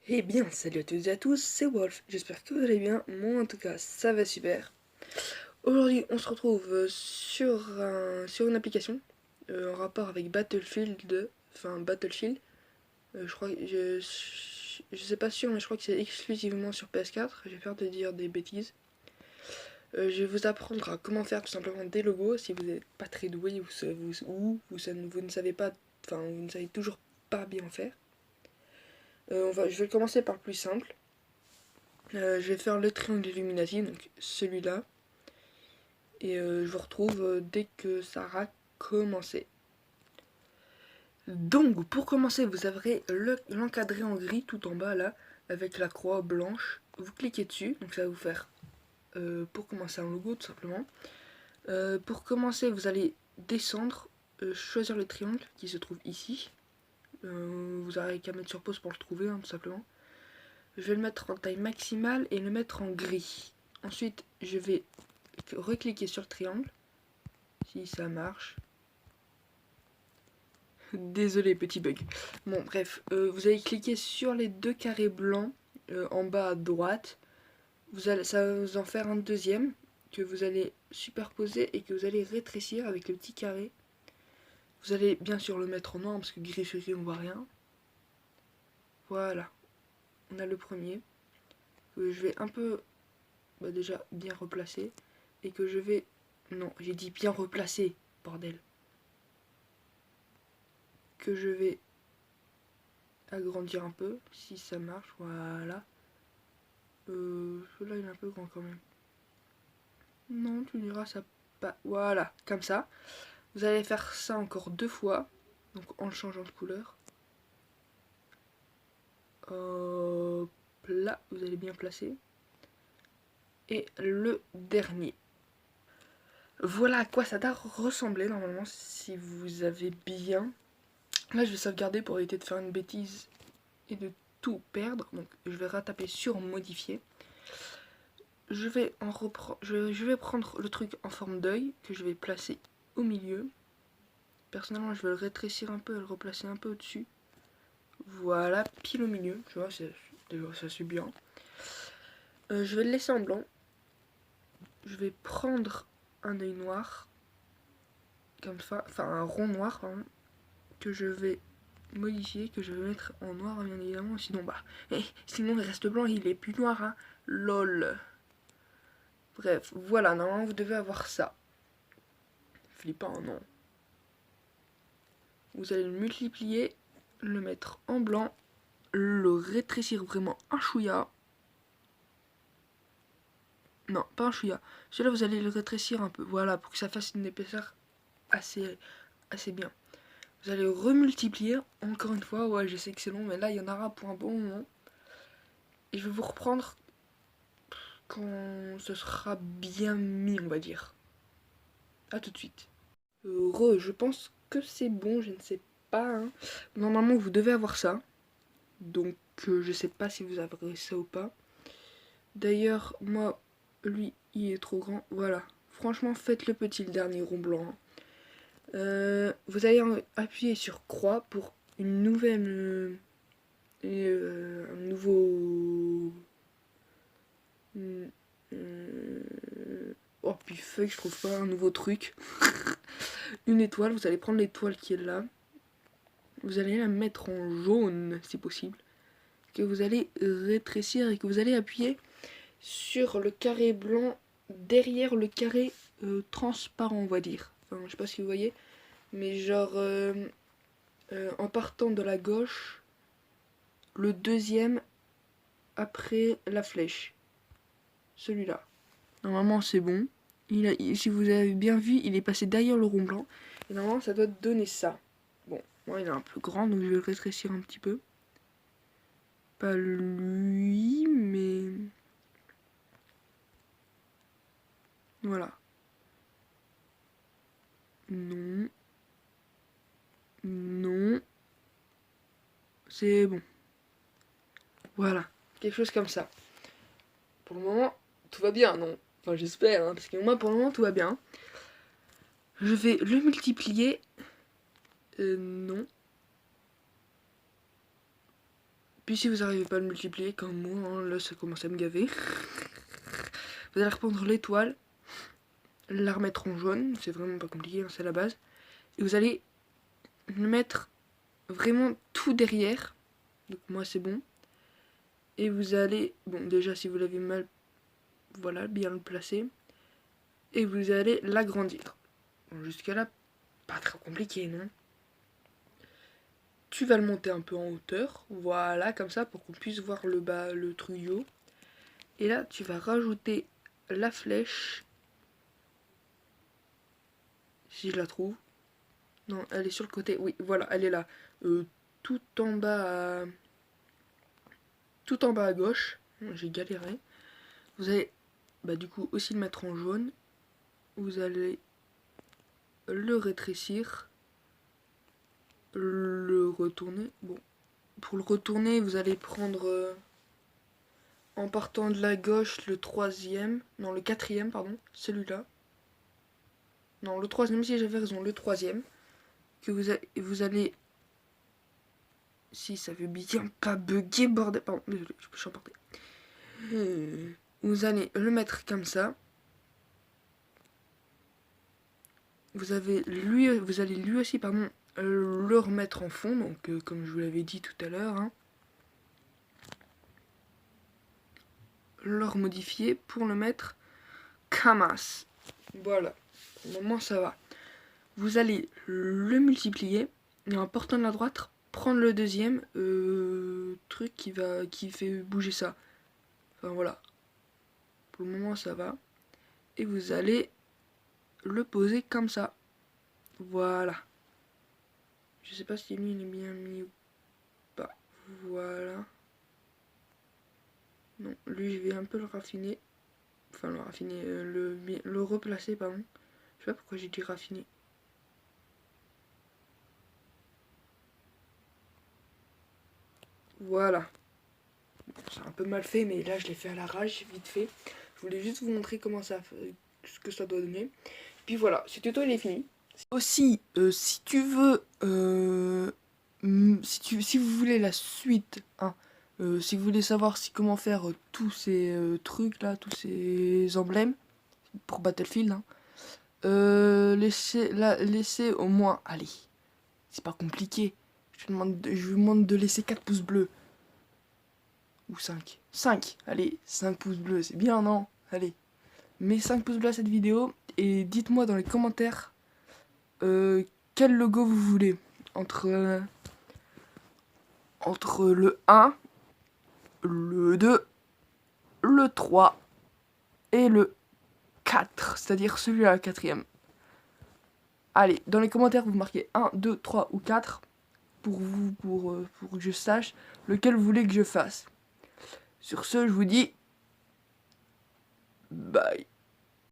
Eh bien, salut à toutes et à tous, c'est Wolf, j'espère que vous allez bien, moi en tout cas ça va super. Aujourd'hui on se retrouve sur une application en rapport avec Battlefield, enfin Battlefield, je crois, je sais pas sûr mais je crois que c'est exclusivement sur PS4, j'ai peur de dire des bêtises. Je vais vous apprendre à comment faire tout simplement des logos si vous n'êtes pas très doué vous ne savez pas, enfin vous ne savez toujours pas bien faire. Je vais commencer par le plus simple. Je vais faire le triangle Illuminati, donc celui-là. Et je vous retrouve dès que ça aura commencé. Donc, pour commencer, vous avez l'encadré en gris tout en bas là, avec la croix blanche. Vous cliquez dessus, donc ça va vous faire pour commencer un logo tout simplement. Pour commencer, vous allez descendre, choisir le triangle qui se trouve ici. Vous n'aurez qu'à mettre sur pause pour le trouver, hein, tout simplement. Je vais le mettre en taille maximale et le mettre en gris. Ensuite, je vais recliquer sur le triangle, si ça marche. Désolé, petit bug. Bon, bref, vous allez cliquer sur les deux carrés blancs en bas à droite. Ça va vous en faire un deuxième que vous allez superposer et que vous allez rétrécir avec le petit carré. Vous allez bien sûr le mettre en noir parce que gris sur gris on voit rien. Voilà, on a le premier. Je vais un peu déjà bien replacer et que je vais... Non, j'ai dit bien replacer, bordel. Que je vais agrandir un peu, si ça marche, voilà. Celui-là il est un peu grand quand même. Non, tu diras ça pas. Voilà, comme ça. Vous allez faire ça encore deux fois, donc en le changeant de couleur. Hop là, vous allez bien placer. Et le dernier. Voilà à quoi ça doit ressembler normalement si vous avez bien. Là, je vais sauvegarder pour éviter de faire une bêtise et de tout perdre. Donc, je vais retaper sur modifier. Je vais prendre le truc en forme d'œil que je vais placer au milieu. Personnellement, je vais le rétrécir un peu et le replacer un peu au-dessus. Voilà, pile au milieu. Tu vois, ça c'est bien. Je vais le laisser en blanc. Je vais prendre un œil noir, comme ça, enfin un rond noir, pardon, que je vais modifier, que je vais mettre en noir bien évidemment. Sinon, sinon il reste blanc, il est plus noir, hein. Lol. Bref, voilà, normalement vous devez avoir ça. Flippant, non. Vous allez le multiplier, le mettre en blanc, le rétrécir vraiment un chouïa. Non, pas un chouïa. Celui-là, vous allez le rétrécir un peu. Voilà, pour que ça fasse une épaisseur assez bien. Vous allez remultiplier, encore une fois. Ouais, je sais que c'est long, mais là, il y en aura pour un bon moment. Et je vais vous reprendre quand ce sera bien mis, on va dire. A tout de suite. Je pense que c'est bon, je ne sais pas. Hein. Normalement, vous devez avoir ça. Donc, je sais pas si vous avez ça ou pas. D'ailleurs, moi, lui, il est trop grand. Voilà. Franchement, faites le petit, le dernier rond blanc. Vous allez appuyer sur croix pour une nouvelle... un nouveau... oh, puis feuille, je trouve pas un nouveau truc. Une étoile, vous allez prendre l'étoile qui est là. Vous allez la mettre en jaune, si possible. Que vous allez rétrécir et que vous allez appuyer sur le carré blanc derrière le carré transparent, on va dire. Enfin, je sais pas si vous voyez, mais genre en partant de la gauche, le deuxième après la flèche. Celui-là. Normalement, c'est bon. Si vous avez bien vu, il est passé derrière le rond blanc. Et normalement, ça doit donner ça. Bon, moi, il est un peu grand, donc je vais le rétrécir un petit peu. Pas lui, mais... Voilà. Non. Non. C'est bon. Voilà. Quelque chose comme ça. Pour le moment, tout va bien, non? Enfin, j'espère, hein, parce que moi, pour le moment, tout va bien. Je vais le multiplier. Non. Puis si vous n'arrivez pas à le multiplier comme moi, hein, là ça commence à me gaver. Vous allez reprendre l'étoile, la remettre en jaune, c'est vraiment pas compliqué, hein, c'est la base. Et vous allez le mettre vraiment tout derrière. Donc moi c'est bon. Et vous allez, bon déjà si vous l'avez mal, voilà, bien le placer. Et vous allez l'agrandir. Bon, jusqu'à là, pas très compliqué, non? Tu vas le monter un peu en hauteur, voilà, comme ça, pour qu'on puisse voir le bas, le tuyau. Et là, tu vas rajouter la flèche. Si je la trouve. Non, elle est sur le côté. Oui, voilà, elle est là. Tout en bas à... Tout en bas à gauche. J'ai galéré. Vous allez, bah, du coup, aussi le mettre en jaune. Vous allez le rétrécir. Le retourner. Bon. Pour le retourner, vous allez prendre... en partant de la gauche, le troisième. Non, le quatrième, pardon. Celui-là. Non, le troisième, si j'avais raison, le troisième. Que vous allez... Si ça veut bien pas bugger, bordel. Pardon, désolé, je suis emporté. Vous allez le mettre comme ça. Vous allez lui aussi, pardon, le remettre en fond. Donc, comme je vous l'avais dit tout à l'heure, hein, le remodifier pour le mettre Kamas. Voilà. Au moment, ça va. Vous allez le multiplier et en portant de la droite, prendre le deuxième truc qui fait bouger ça. Enfin voilà. Pour le moment ça va. Et vous allez le poser comme ça. Voilà. Je sais pas si lui il est bien mis ou pas. Voilà. Non, lui je vais un peu le raffiner. Enfin le raffiner, le replacer pardon. Je sais pas pourquoi j'ai dit raffiner. Voilà. C'est un peu mal fait, mais là je l'ai fait à l'arrache, vite fait. Je voulais juste vous montrer comment ça, ce que ça doit donner. Puis voilà, ce tuto il est fini. Aussi, si tu veux, si vous voulez la suite, hein, si vous voulez savoir comment faire tous ces trucs là, tous ces emblèmes pour Battlefield, hein, laissez au moins, allez, c'est pas compliqué. Je vous demande de laisser 4 pouces bleus. Ou 5. 5. Allez, 5 pouces bleus, c'est bien, non? Allez. Mets 5 pouces bleus à cette vidéo et dites-moi dans les commentaires quel logo vous voulez. Entre le 1, le 2, le 3 et le 4. C'est-à-dire celui-là, le quatrième. Allez, dans les commentaires, vous marquez 1, 2, 3 ou 4 pour que je sache lequel vous voulez que je fasse. Sur ce, je vous dis bye.